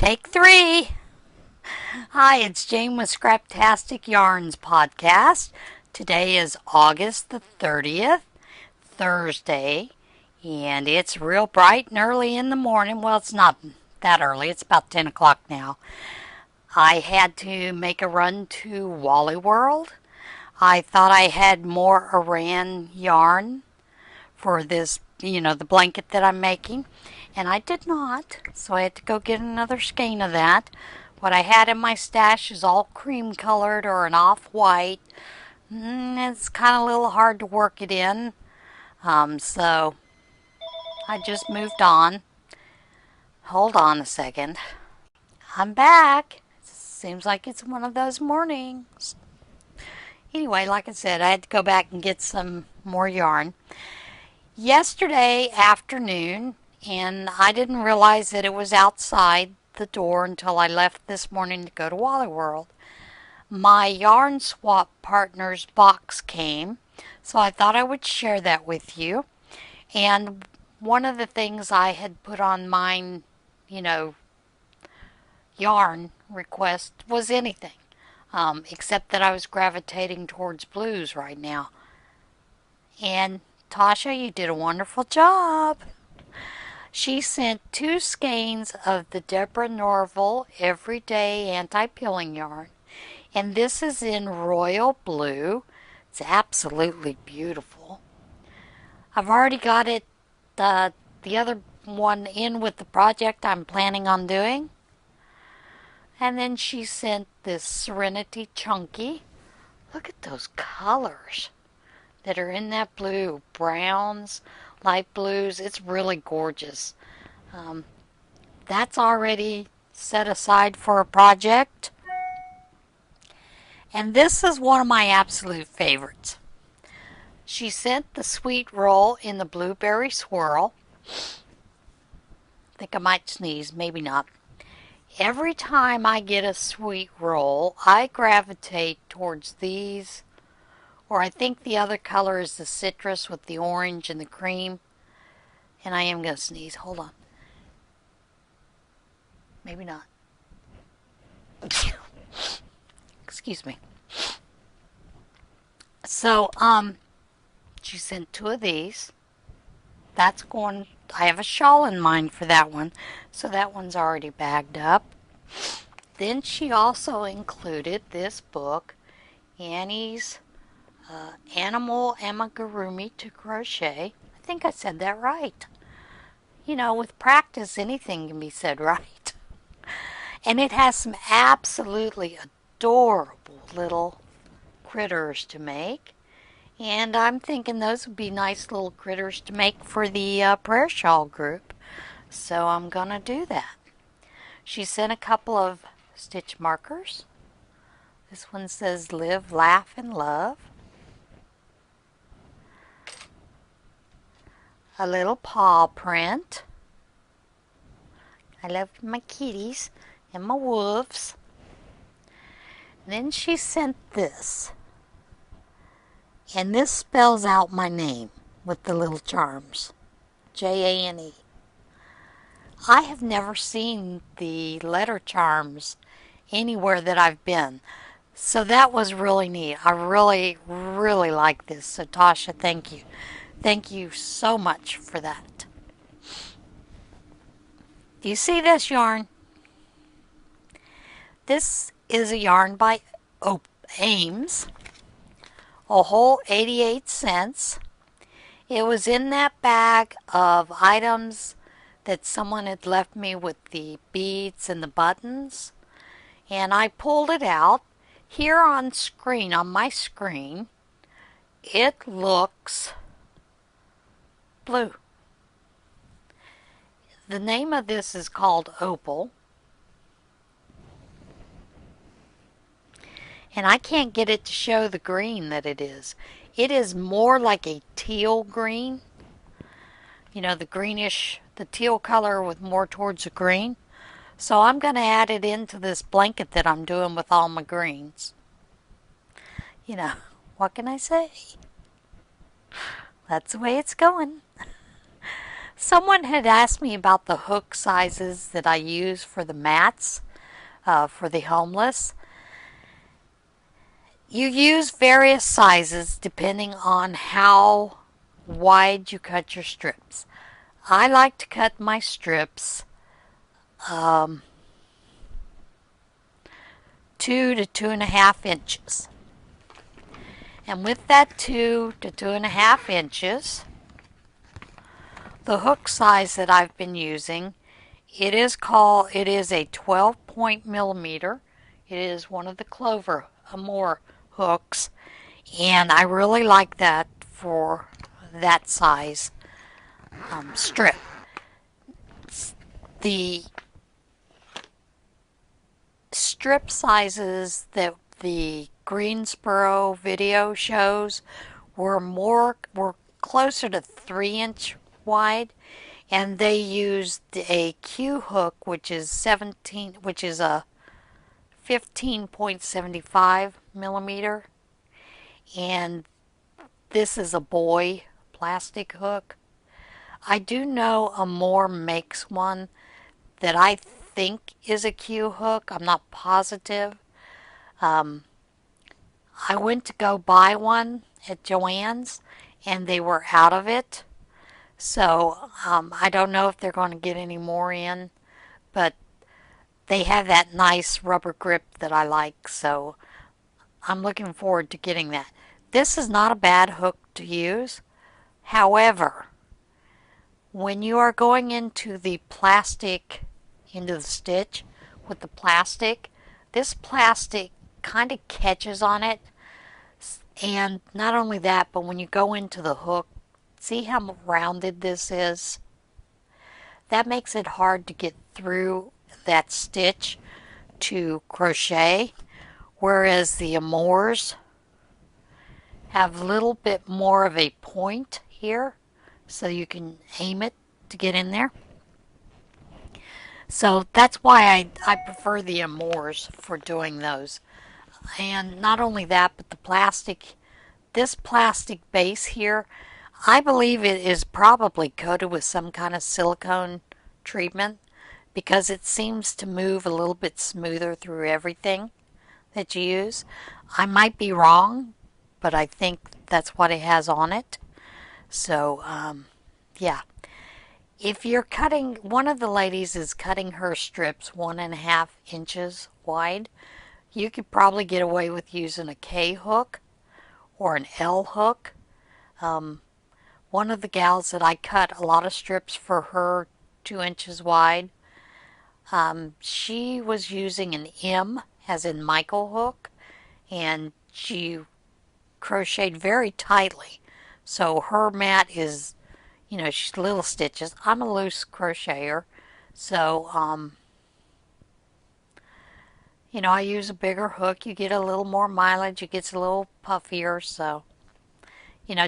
Take 3. Hi, it's Jnwynn with Scraptastic Yarns Podcast. Today is August the 30th, Thursday, and it's real bright and early in the morning. Well, it's not that early. It's about 10 o'clock now. I had to make a run to Wally World. I thought I had more Aran yarn for this, the blanket that I'm making. And I did not, so I had to go get another skein of that. What I had in my stash is all cream colored or an off-white. It's kind of a little hard to work it in, so I just moved on. Hold on a second. I'm back. Seems like it's one of those mornings. Anyway, like I said, I had to go back and get some more yarn. Yesterday afternoon, and I didn't realize that it was outside the door until I left this morning to go to Wally World. My yarn swap partner's box came, so I thought I would share that with you. And one of the things I had put on mine, yarn request was anything, except that I was gravitating towards blues right now. And Tasha, you did a wonderful job. She sent 2 skeins of the Deborah Norville Everyday Anti-Pilling Yarn. And this is in royal blue. It's absolutely beautiful. I've already got it, the other one in with the project I'm planning on doing. And then she sent this Serenity Chunky. Look at those colors that are in that blue. Browns, light blues. It's really gorgeous. That's already set aside for a project. And this is one of my absolute favorites. She sent the sweet roll in the blueberry swirl. I think I might sneeze, maybe not. Every time I get a sweet roll, I gravitate towards these. Or I think the other color is the citrus with the orange and the cream. And I am going to sneeze. Hold on. Maybe not. Excuse me. So, she sent 2 of these. That's going, I have a shawl in mind for that one. So that one's already bagged up. Then she also included this book, Annie's Animal Amigurumi to Crochet. I think I said that right. With practice, anything can be said right. And it has some absolutely adorable little critters to make. And I'm thinking those would be nice little critters to make for the prayer shawl group. So I'm going to do that. She sent a couple of stitch markers. This one says Live, Laugh, and Love. A little paw print. I love my kitties and my wolves. Then she sent this. And this spells out my name with the little charms. Jane. I have never seen the letter charms anywhere that I've been. So that was really neat. I really, really like this. So Tasha, thank you. Thank you so much for that. Do you see this yarn? This is a yarn by Ames. A whole 88 cents. It was in that bag of items that someone had left me with the beads and the buttons. And I pulled it out. Here on screen, on my screen, it looks blue. The name of this is called Opal. And I can't get it to show the green that it is. It is more like a teal green. The greenish, the teal color with more towards the green. So I'm going to add it into this blanket that I'm doing with all my greens. What can I say? That's the way it's going. Someone had asked me about the hook sizes that I use for the mats for the homeless. You use various sizes depending on how wide you cut your strips. I like to cut my strips 2 to 2.5 inches. And with that 2 to 2.5 inches, the hook size that I've been using, it is a 12 millimeter. It is one of the Clover Amore hooks, and I really like that for that size strip. The strip sizes that the Greensboro video shows were closer to 3-inch wide, and they used a Q hook, which is a 15.75 millimeter, and this is a boy plastic hook. I do know Amore makes one that I think is a Q hook. I'm not positive. I went to go buy one at Jnwynn's, and they were out of it. So I don't know if they're going to get any more in, but they have that nice rubber grip that I like, so I'm looking forward to getting that. This is not a bad hook to use. However, when you are going into the stitch with the plastic, this plastic kind of catches on it. And not only that, but when you go into the hook, see how rounded this is? That makes it hard to get through that stitch to crochet, whereas the Amores have a little bit more of a point here, so you can aim it to get in there. So that's why I prefer the Amores for doing those. And not only that, but this plastic base here, I believe it is probably coated with some kind of silicone treatment, because it seems to move a little bit smoother through everything that you use. I might be wrong, but I think that's what it has on it. So, yeah. If you're cutting, one of the ladies is cutting her strips 1.5 inches wide, you could probably get away with using a K hook or an L hook. One of the gals that I cut a lot of strips for her 2 inches wide, she was using an M, as in Michael hook, and she crocheted very tightly. So her mat is, she's little stitches. I'm a loose crocheter, so, I use a bigger hook. You get a little more mileage. It gets a little puffier, so,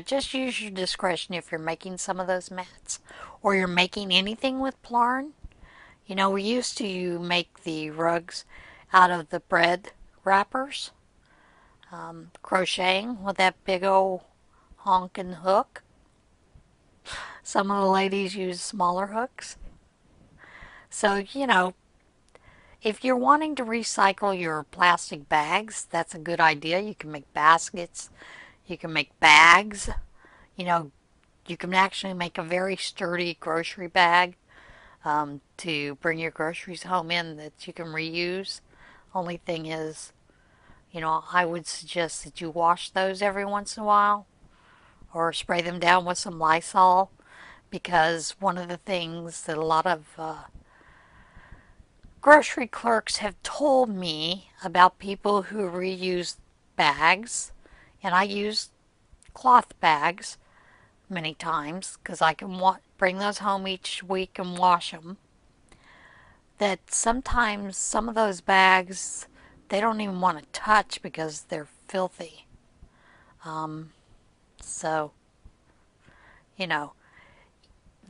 just use your discretion if you're making some of those mats, or you're making anything with yarn. We used to make the rugs out of the bread wrappers, crocheting with that big old honking hook. Some of the ladies use smaller hooks. So, if you're wanting to recycle your plastic bags, that's a good idea. You can make baskets. You can make bags. You can actually make a very sturdy grocery bag to bring your groceries home in that you can reuse. Only thing is, I would suggest that you wash those every once in a while, or spray them down with some Lysol, because one of the things that a lot of grocery clerks have told me about people who reuse bags, and I use cloth bags many times because I can bring those home each week and wash them, that sometimes some of those bags they don't even want to touch because they're filthy. So,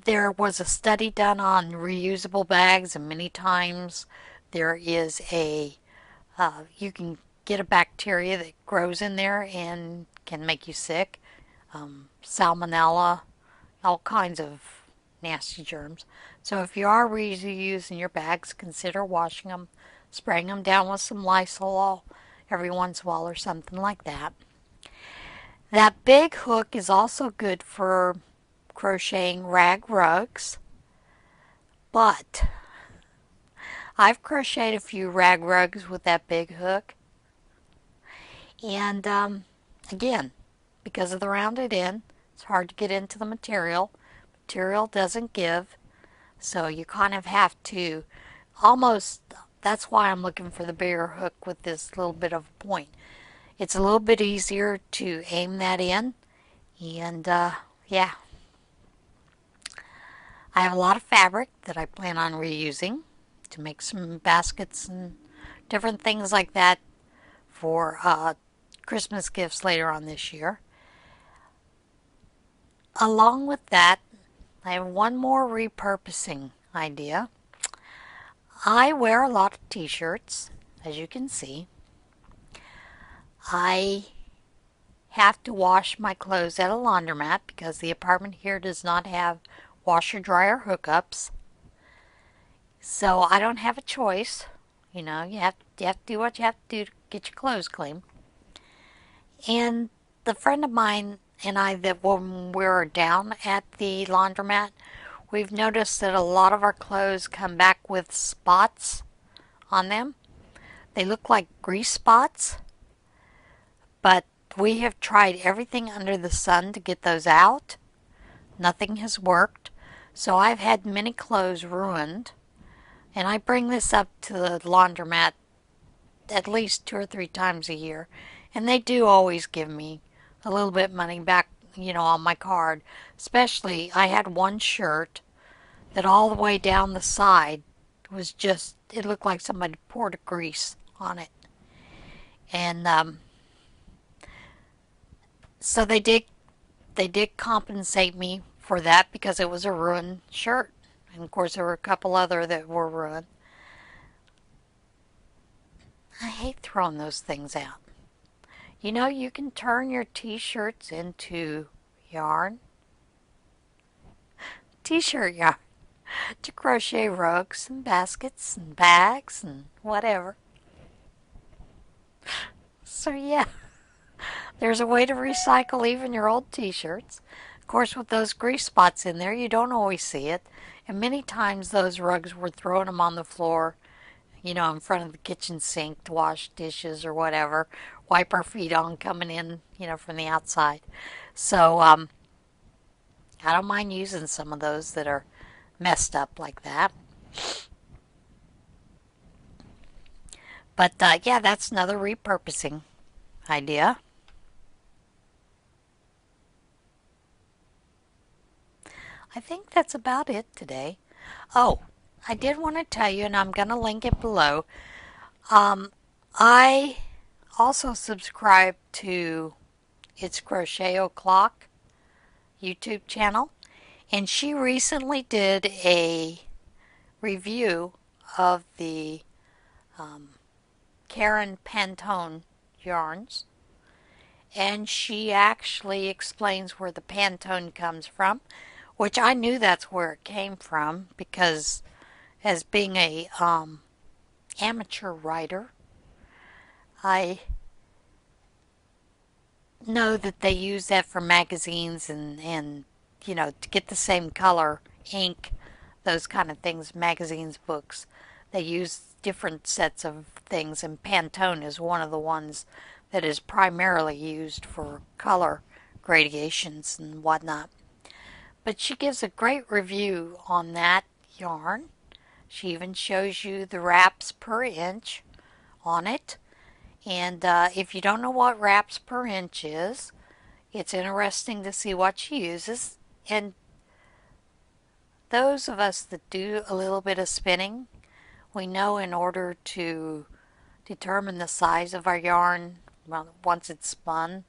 there was a study done on reusable bags, and many times there is you can get a bacteria that grows in there and can make you sick. Salmonella, all kinds of nasty germs. So if you are reusing your bags, consider washing them, spraying them down with some Lysol every once in a while or something like that. That big hook is also good for crocheting rag rugs, but I've crocheted a few rag rugs with that big hook, and again, because of the rounded end, it's hard to get into the material. Material doesn't give, so you kind of have to almost, that's why I'm looking for the bigger hook with this little bit of a point. It's a little bit easier to aim that in, and yeah. I have a lot of fabric that I plan on reusing to make some baskets and different things like that for Christmas gifts later on this year. Along with that, I have one more repurposing idea. I wear a lot of t-shirts, as you can see. I have to wash my clothes at a laundromat because the apartment here does not have washer dryer hookups. So I don't have a choice. You know, you have to do what you have to do to get your clothes clean. And the friend of mine and I, that when we're down at the laundromat, we've noticed that a lot of our clothes come back with spots on them. They look like grease spots, but we have tried everything under the sun to get those out. Nothing has worked. So I've had many clothes ruined. And I bring this up to the laundromat at least 2 or 3 times a year. And they do always give me a little bit of money back, on my card. Especially, I had one shirt that all the way down the side was just, it looked like somebody poured grease on it. And so they did compensate me for that because it was a ruined shirt. And of course there were a couple other that were ruined. I hate throwing those things out. You can turn your t-shirts into yarn. T-shirt yarn. To crochet rugs and baskets and bags and whatever. So yeah, there's a way to recycle even your old t-shirts. Of course, with those grease spots in there, you don't always see it. And many times those rugs were throwing them on the floor, in front of the kitchen sink to wash dishes or whatever. Wipe our feet on coming in, from the outside. So, I don't mind using some of those that are messed up like that. But, yeah, that's another repurposing idea. I think that's about it today. Oh, I did want to tell you, and I'm going to link it below. I also subscribe to It's Crochet O'Clock YouTube channel, and she recently did a review of the Karen Pantone yarns, and she actually explains where the Pantone comes from, which I knew that's where it came from because as being a amateur writer, I know that they use that for magazines and to get the same color, ink, those kind of things, magazines, books. They use different sets of things, and Pantone is one of the ones that is primarily used for color gradations and whatnot. But she gives a great review on that yarn. She even shows you the wraps per inch on it. And if you don't know what wraps per inch is, it's interesting to see what she uses. And those of us that do a little bit of spinning, we know in order to determine the size of our yarn, well, once it's spun,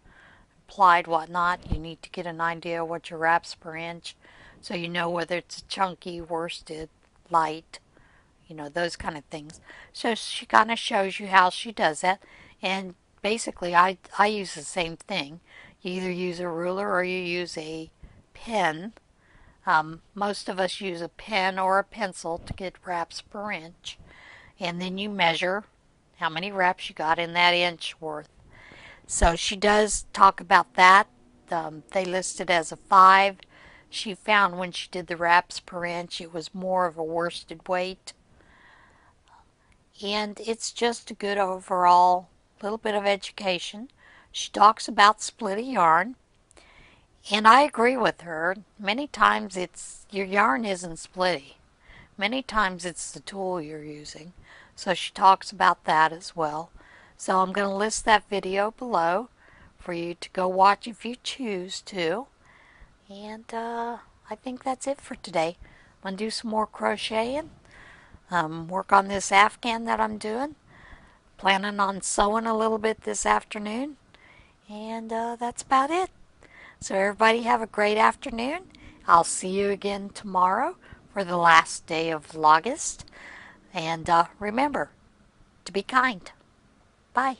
plied, whatnot, you need to get an idea of what your wraps per inch, so you know whether it's chunky, worsted, light, those kind of things. So she kind of shows you how she does that, and basically I use the same thing. You either use a ruler or you use a pen, Most of us use a pen or a pencil to get wraps per inch, and then you measure how many wraps you got in that inch worth. So she does talk about that. They list it as a 5. She found when she did the wraps per inch it was more of a worsted weight. And it's just a good overall little bit of education. She talks about split a yarn. And I agree with her. Many times your yarn isn't splitty. Many times it's the tool you're using. So she talks about that as well. So I'm going to list that video below for you to go watch if you choose to. And I think that's it for today. I'm going to do some more crocheting. Work on this afghan that I'm doing. Planning on sewing a little bit this afternoon. And that's about it. So everybody have a great afternoon. I'll see you again tomorrow for the last day of Vlogust. And remember to be kind. Bye.